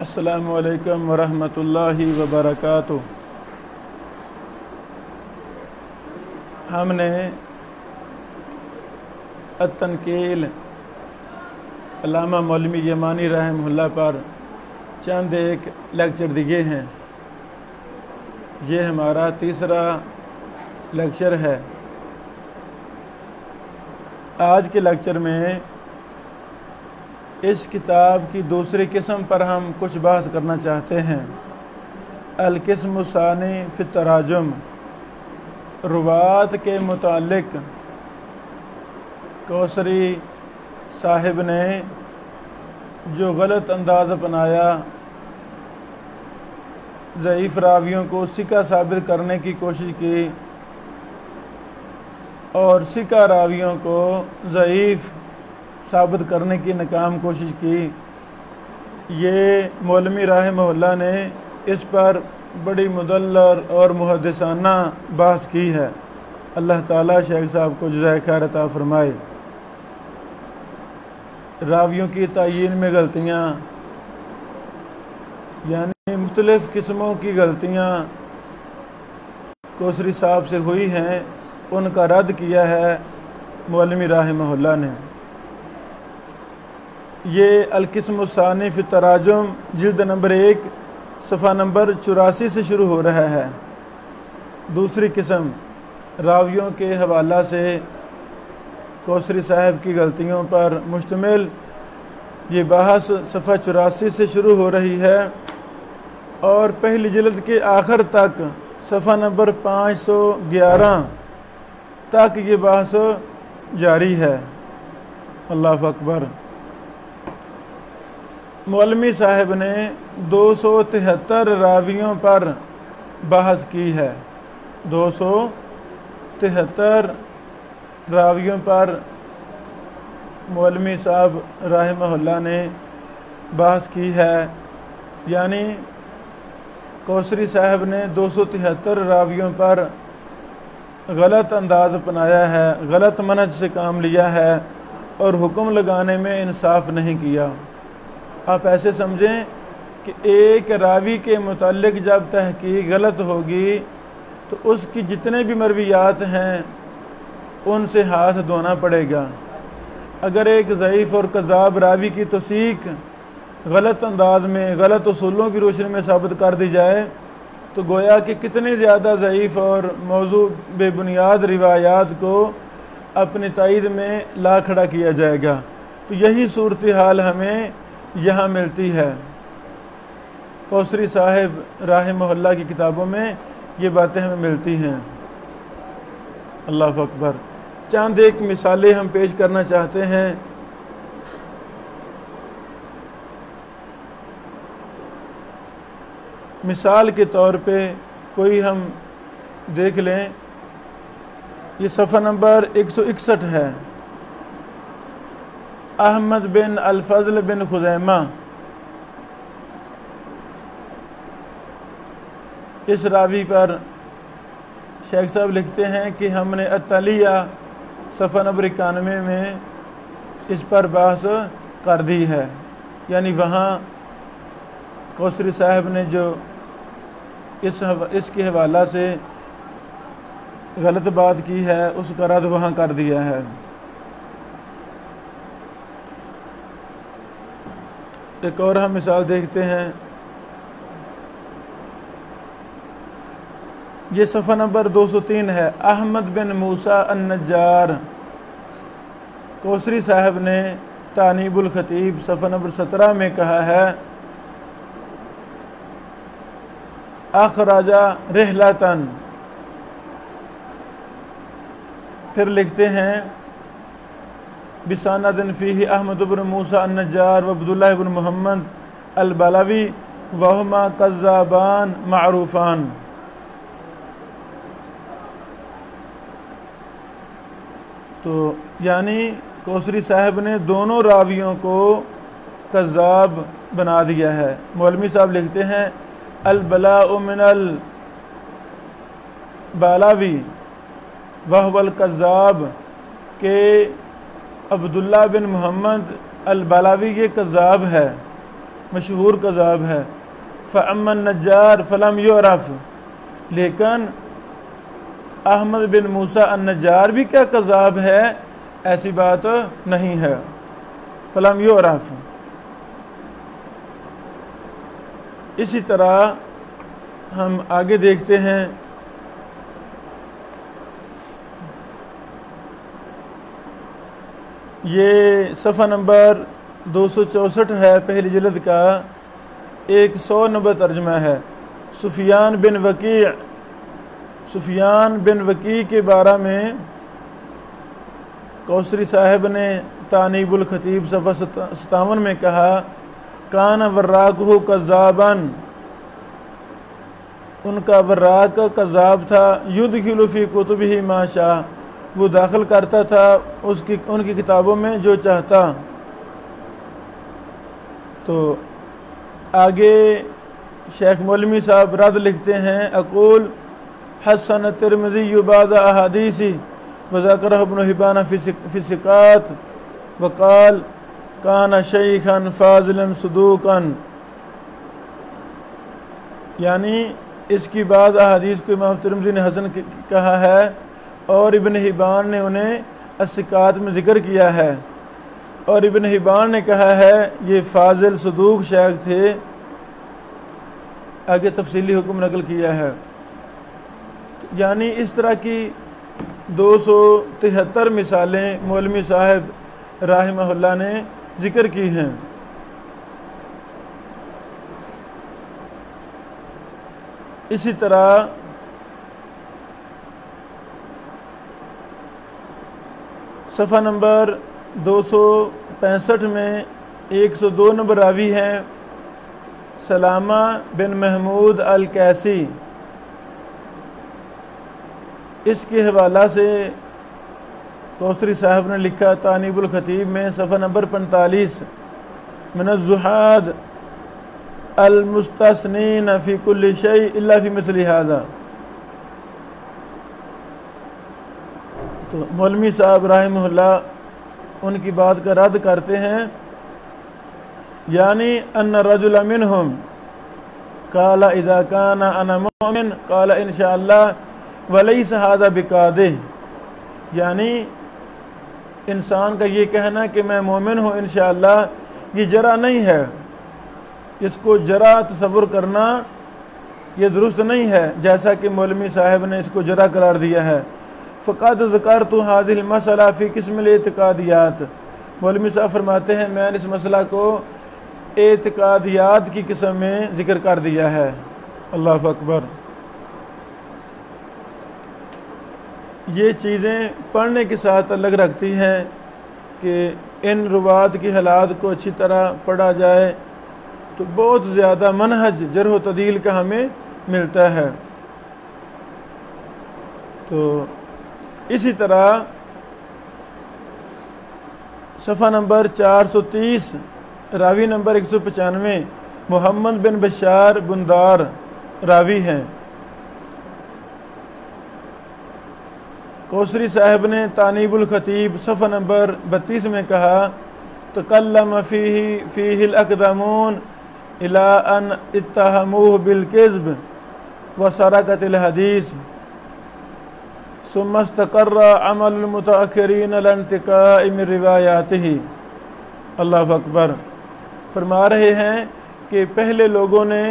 السلام علیکم ورحمۃ اللہ وبرکاتہ۔ ہم نے التنقیل علامہ مولوی یمانی رحمہ اللہ پر چند ایک لیکچر دیے ہیں۔ یہ ہمارا تیسرا لیکچر ہے۔ آج کے لیکچر میں اس کتاب کی دوسری قسم پر ہم کچھ بحث کرنا چاہتے ہیں۔ القسم الثانی فی التراجم، روات کے متعلق کوثری صاحب نے جو غلط انداز اپنایا، ضعیف راویوں کو ثقہ ثابت کرنے کی کوشش کی اور ثقہ راویوں کو ضعیف ثابت کرنے کی ناکام کوشش کی، یہ مولوی رحمہ اللہ نے اس پر بڑی مدلل اور محدثانہ بحث کی ہے۔ اللہ تعالیٰ شیخ صاحب کو جزائے خیر عطا فرمائے۔ راویوں کی تعیین میں غلطیاں، یعنی مختلف قسموں کی غلطیاں کوثری صاحب سے ہوئی ہیں، ان کا رد کیا ہے مولوی رحمہ اللہ نے۔ یہ القسم الثانی فی التراجم جلد نمبر 1 صفحہ نمبر 84 سے شروع ہو رہا ہے۔ دوسری قسم راویوں کے حوالہ سے کوثری صاحب کی غلطیوں پر مشتمل یہ بحث صفحہ 84 سے شروع ہو رہی ہے اور پہلی جلد کے آخر تک صفحہ نمبر 511 تک یہ بحث جاری ہے۔ اللہ اکبر۔ مولوی صاحب نے 273 راویوں پر بحث کی ہے۔ 273 راویوں پر مولوی صاحب رحمہ اللہ نے بحث کی ہے، یعنی کوثری صاحب نے 273 راویوں پر غلط انداز اپنایا ہے، غلط منہج سے کام لیا ہے اور حکم لگانے میں انصاف نہیں کیا۔ آپ ایسے سمجھیں کہ ایک راوی کے متعلق جب تحقیق غلط ہوگی تو اس کی جتنے بھی مرویات ہیں ان سے ہاتھ دھونا پڑے گا۔ اگر ایک ضعیف اور کذاب راوی کی توثیق غلط انداز میں، غلط اصولوں کی روشنی میں ثابت کر دی جائے تو گویا کہ کتنی زیادہ ضعیف اور موضوع بے بنیاد روایات کو اپنی تائید میں لا کھڑا کیا جائے گا۔ تو یہی صورتحال ہمیں یہاں ملتی ہے۔ کوثری صاحب رحمہ اللہ کی کتابوں میں یہ باتیں ہمیں ملتی ہیں۔ اللہ اکبر۔ چند ایک مثالیں ہم پیش کرنا چاہتے ہیں۔ مثال کے طور پہ کوئی ہم دیکھ لیں، یہ صفحہ نمبر 161 ہے۔ احمد بن الفضل بن خزیمہ، اس راوی پر شیخ صاحب لکھتے ہیں کہ ہم نے التلیہ صفحہ نمبر 91 میں اس پر بحث کر دی ہے، یعنی وہاں کوثری صاحب نے جو اس کے حوالہ سے غلط بات کی ہے اس کا رد وہاں کر دیا ہے۔ ایک اور ہم مثال دیکھتے ہیں، یہ صفحہ نمبر 203 ہے۔ احمد بن موسیٰ النجار، کوثری صاحب نے تانیب الخطیب صفحہ نمبر 17 میں کہا ہے اخراجہ رحلتاً، پھر لکھتے ہیں بساند فیہ احمد بن موسیٰ النجار و عبداللہ بن محمد البلاوی وہما کذابان معروفان۔ تو یعنی کوثری صاحب نے دونوں راویوں کو کذاب بنا دیا ہے۔ مولوی صاحب لکھتے ہیں البلاء من البلاوی وہو الکذاب، کہ عبداللہ بن محمد البلاوی یہ کذاب ہے، مشہور کذاب ہے۔ فَأَمَّا النَّجَّارُ فَلَمْ يُعْرَفْ، لیکن احمد بن موسیٰ النجار بھی کیا کذاب ہے؟ ایسی بات نہیں ہے۔ فَلَمْ يُعْرَفْ۔ اسی طرح ہم آگے دیکھتے ہیں، یہ صفحہ نمبر 264 ہے، پہلی جلد کا 100 نمبر ترجمہ ہے۔ سفیان بن وکیع کے بارے میں کوثری صاحب نے تانیب الخطیب صفحہ 57 میں کہا، کان وراقہ کذاباً، ان کا وراق کذاب تھا، یدخل فی کتبہ ما شاء، وہ داخل کرتا تھا ان کی کتابوں میں جو چاہتا۔ تو آگے شیخ مولوی صاحب رد لکھتے ہیں، اقول حسن الترمذی بعض احادیث وذکرہ ابن حبان فی الثقات وقال کان شیخا فاضلا صدوقا، یعنی اس کی بعض احادیث کو امام ترمذی نے حسن کہا ہے، اور ابن حبان نے انہیں الثقات میں ذکر کیا ہے، اور ابن حبان نے کہا ہے یہ فاضل صدوق شیخ تھے، آگے تفصیلی حکم نقل کیا ہے۔ یعنی اس طرح کی 273 مثالیں مولوی صاحب رحمہ اللہ نے ذکر کی ہیں۔ اسی طرح صفحہ نمبر 265 میں 102 نمبر راوی ہیں سلامہ بن محمود الکیسی، اس کے حوالہ سے کوثری صاحب نے لکھا تانیب الخطیب میں صفحہ نمبر 45، من الزہاد المستثنین فی کل شیء الا فی مثل ھذا۔ تو مولوی صاحب رحمہ اللہ ان کی بات کا رد کرتے ہیں، یعنی ان الرجل منہم قال اذا کان انا مؤمن قال انشاءاللہ ولیس ھذا بقادح، یعنی انسان کا یہ کہنا کہ میں مومن ہوں انشاءاللہ یہ جرح نہیں ہے، اس کو جرح تصور کرنا یہ درست نہیں ہے، جیسا کہ مولوی صاحب نے اس کو جرح قرار دیا ہے۔ فقد ذکرت هذه المسئلہ فی قسم الاعتقادیات، مولوی صاحب فرماتے ہیں میں نے اس مسئلہ کو اعتقادیات کی قسم میں ذکر کر دیا ہے۔ اللہ اکبر۔ یہ چیزیں پڑھنے کے ساتھ الگ رکھتی ہیں کہ ان روات کی حالات کو اچھی طرح پڑھا جائے تو بہت زیادہ منہج جرح و تعدیل کا ہمیں ملتا ہے۔ تو اسی طرح صفحہ نمبر 430 راوی نمبر 195 محمد بن بشار بندار راوی ہیں۔ کوثری صاحب نے تانیب الخطیب صفحہ نمبر 32 میں کہا، تکلم فیہ الاقدمون الی ان اتہموہ بالکذب وسرقۃ الحدیث ثم استقر عمل المتأخرین علی انتقاء من روایاتہ۔ اللہ اکبر۔ فرما رہے ہیں کہ پہلے لوگوں نے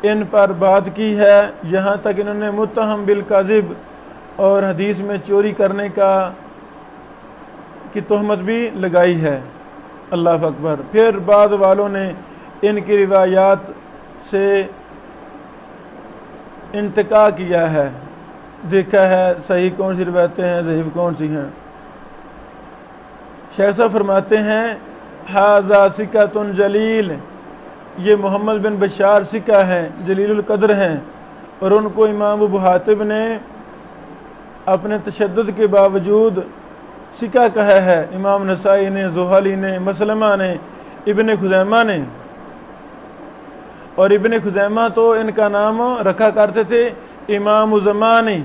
ان پر بات کی ہے، یہاں تک انہوں نے متہم بالکذب اور حدیث میں چوری کرنے کی تہمت بھی لگائی ہے۔ اللہ اکبر۔ پھر بعد والوں نے ان کی روایات سے انتقاء کیا ہے، دیکھا ہے صحیح کون سی روایتیں ہیں، ضعیف کون سی ہیں۔ شیخ صاحب فرماتے ہیں ھذا ثقۃ جلیل، یہ محمد بن بشار ثقہ ہیں، جلیل القدر ہیں، اور ان کو امام ابو حاتم نے اپنے تشدد کے باوجود ثقہ کہا ہے، امام نسائی نے، زہلی نے، مسلمہ نے، ابن خزیمہ نے۔ اور ابن خزیمہ تو ان کا نام رکھا کرتے تھے امام زمانی،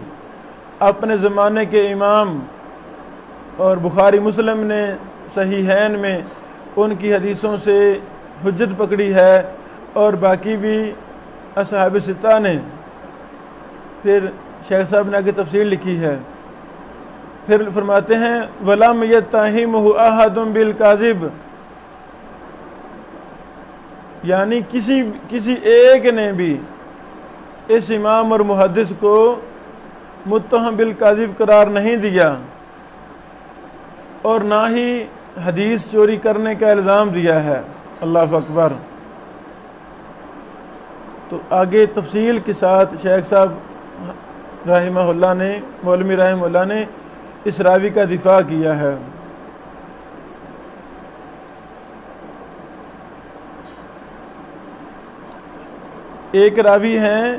اپنے زمانے کے امام، اور بخاری مسلم نے صحیحین میں ان کی حدیثوں سے حجت پکڑی ہے اور باقی بھی اصحاب ستہ نے. پھر شیخ صاحب نے آگے تفصیل لکھی ہے. پھر فرماتے ہیں وَلَمْ يَتَّهِمْهُ أَحَدٌ بِالْكَاذِبِ، یعنی کسی ایک نے بھی اس امام اور محدث کو متہم بالکاذب قرار نہیں دیا اور نہ ہی حدیث چوری کرنے کا الزام دیا ہے. اللہ اکبر. تو آگے تفصیل کے ساتھ شیخ صاحب رحمہ اللہ نے، مولوی رحمہ اللہ نے اس راوی کا دفاع کیا ہے. ایک راوی ہیں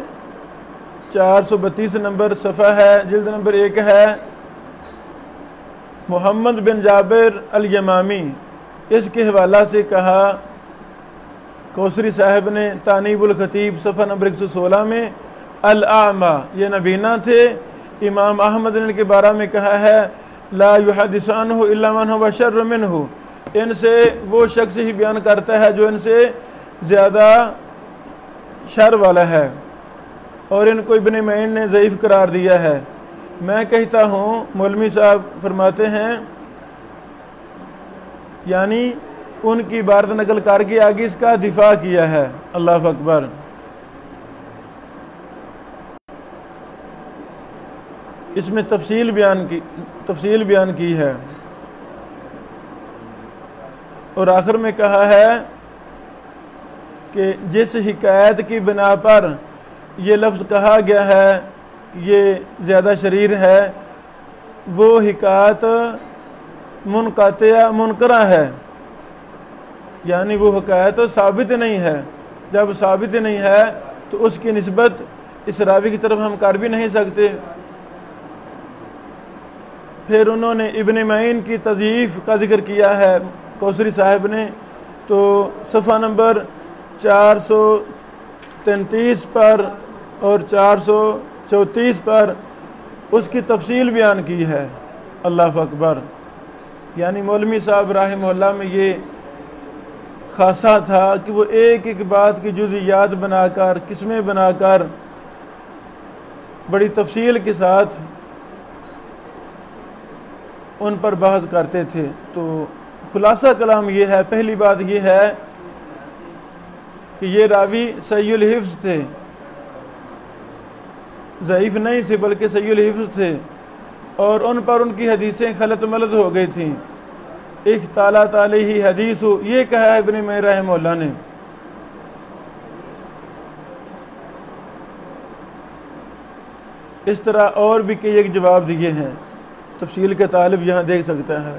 432 نمبر صفحہ ہے، جلد نمبر 1 ہے، محمد بن جابر الیمامی. اس کے حوالہ سے کہا کوثری صاحب نے تانیب الخطیب صفحہ نمبر 116 میں الاعمى، یہ نبینا تھے. امام احمد نے ان کے بارے میں کہا ہے لا يحدث عنہ الا من هو شر منہ، ان سے وہ شخص ہی بیان کرتا ہے جو ان سے زیادہ شر والا ہے، اور ان کو ابن معین نے ضعیف قرار دیا ہے. میں کہتا ہوں، مولوی صاحب فرماتے ہیں، یعنی ان کی عبارت نقل کر کے آگے اس کا دفاع کیا ہے. اللہ اکبر. اس میں تفصیل بیان کی ہے، اور آخر میں کہا ہے کہ جس حکایت کی بنا پر یہ لفظ کہا گیا ہے یہ زیادہ شریر ہے، وہ حکایت منقطع منکرہ ہے، یعنی وہ حکایت ثابت نہیں ہے. جب ثابت نہیں ہے تو اس کی نسبت اس راوی کی طرف ہم کر بھی نہیں سکتے. پھر انہوں نے ابن معین کی تضعیف کا ذکر کیا ہے کوثری صاحب نے، تو صفحہ نمبر 433 پر اور 434 پر اس کی تفصیل بیان کی ہے. اللہ اکبر. یعنی مولوی صاحب رحمہ اللہ میں یہ خاصہ تھا کہ وہ ایک ایک بات کی جزئیات بنا کر، قسمیں بنا کر بڑی تفصیل کے ساتھ ان پر بحث کرتے تھے. تو خلاصہ کلام یہ ہے، پہلی بات یہ ہے کہ یہ راوی صحیح الحفظ تھے، ضعیف نہیں تھے بلکہ صحیح الحفظ تھے، اور ان پر ان کی حدیثیں خلط ملط ہو گئی تھیں. اختلاط علیہ حدیث، یہ کہا ہے ابن معین رحمہ اللہ نے. اس طرح اور بھی کئی ایک جواب دیے ہیں، تفصیل کے طالب یہاں دیکھ سکتا ہے.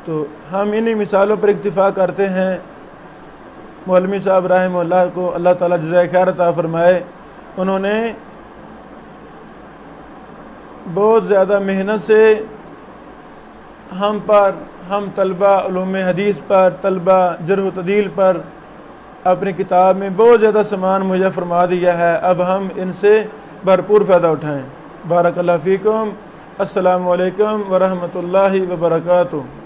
تو ہم انہی مثالوں پر اکتفا کرتے ہیں. مولوی صاحب رحمہ اللہ کو اللہ تعالیٰ جزائے خیر عطا فرمائے. انہوں نے بہت زیادہ محنت سے ہم طلبہ علوم حدیث پر، طلبہ جرح و تعدیل پر اپنی کتاب میں بہت زیادہ سامان مہیا فرما دیا ہے. اب ہم ان سے بھرپور فائدہ اٹھائیں. بارک اللہ فیکم. السلام علیکم ورحمۃ اللہ وبرکاتہ.